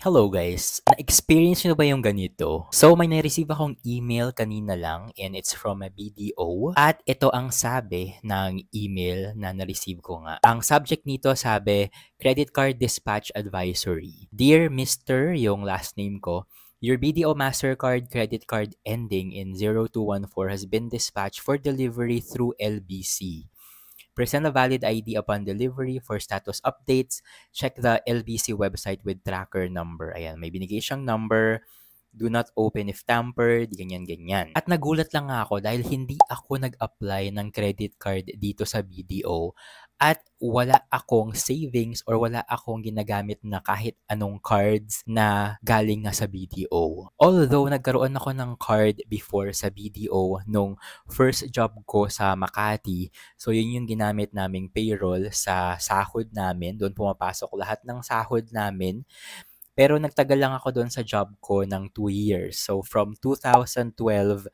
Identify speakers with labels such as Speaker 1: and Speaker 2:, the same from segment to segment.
Speaker 1: Hello guys! Na-experience nyo ba yung ganito? So may na-receive akong email kanina lang and it's from a BDO at ito ang sabi ng email na na-receive ko nga. Ang subject nito sabi, Credit Card Dispatch Advisory. Dear Mr. yung last name ko, your BDO MasterCard credit card ending in 0214 has been dispatched for delivery through LBC. Present a valid ID upon delivery for status updates. Check the LBC website with tracker number. Ayan, may binigay siyang number. Do not open if tampered, ganyan-ganyan. At nagulat lang nga ako dahil hindi ako nag-apply ng credit card dito sa BDO at wala akong savings or wala akong ginagamit na kahit anong cards na galing nga sa BDO. Although nagkaroon ako ng card before sa BDO nung first job ko sa Makati, so yun yung ginamit naming payroll sa sahod namin. Doon pumapasok lahat ng sahod namin. Pero nagtagal lang ako doon sa job ko ng 2 years. So from 2012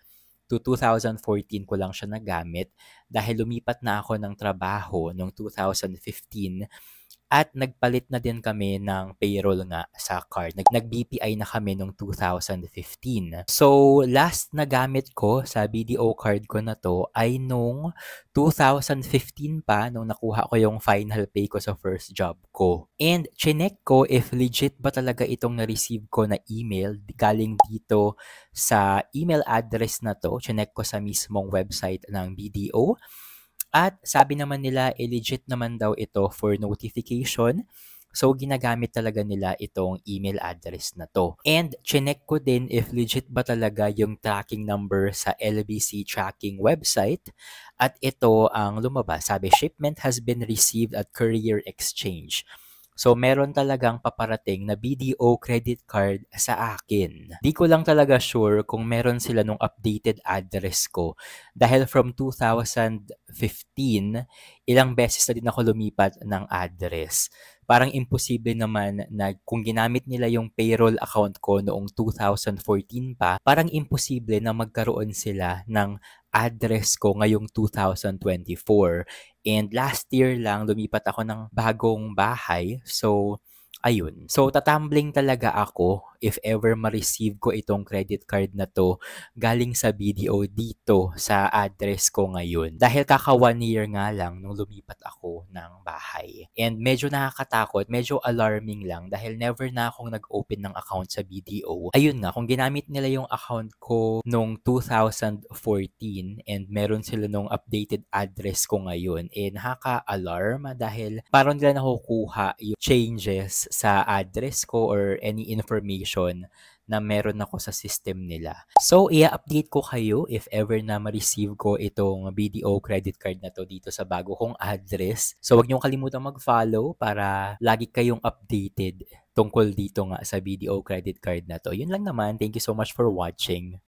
Speaker 1: to 2014 ko lang siya nagamit dahil lumipat na ako ng trabaho noong 2015 at nagpalit na din kami ng payroll nga sa card. Nag-BPI na kami noong 2015. So, last na gamit ko sa BDO card ko na to ay nung 2015 pa, nung nakuha ko yung final pay ko sa first job ko. And chinek ko if legit ba talaga itong na-receive ko na email galing dito sa email address na to. Chinek ko sa mismong website ng BDO. At sabi naman nila, legit naman daw ito for notification. So, ginagamit talaga nila itong email address na to. And, chinek ko din if legit ba talaga yung tracking number sa LBC tracking website. At ito ang lumabas. Sabi, shipment has been received at Courier Exchange. So, meron talagang paparating na BDO credit card sa akin. Di ko lang talaga sure kung meron sila nung updated address ko. Dahil from 2015, ilang beses na din ako lumipat ng address. Parang imposible naman na kung ginamit nila yung payroll account ko noong 2014 pa, parang imposible na magkaroon sila ng address ko ngayong 2024. And last year lang, lumipat ako ng bagong bahay. So, ayun. So, tatambling talaga ako if ever ma-receive ko itong credit card na to galing sa BDO dito sa address ko ngayon. Dahil kaka 1 year nga lang nung lumipat ako ng bahay. And medyo nakakatakot, medyo alarming lang dahil never na akong nag-open ng account sa BDO. Ayun nga, kung ginamit nila yung account ko nung 2014 and meron sila nung updated address ko ngayon, nakaka-alarm dahil parang nila nakukuha yung changes sa address ko or any information na meron ako sa system nila. So, i-update ko kayo if ever na ma-receive ko itong BDO credit card na to dito sa bago kong address. So, wag niyong kalimutan mag-follow para lagi kayong updated tungkol dito nga sa BDO credit card na to. Yun lang naman. Thank you so much for watching.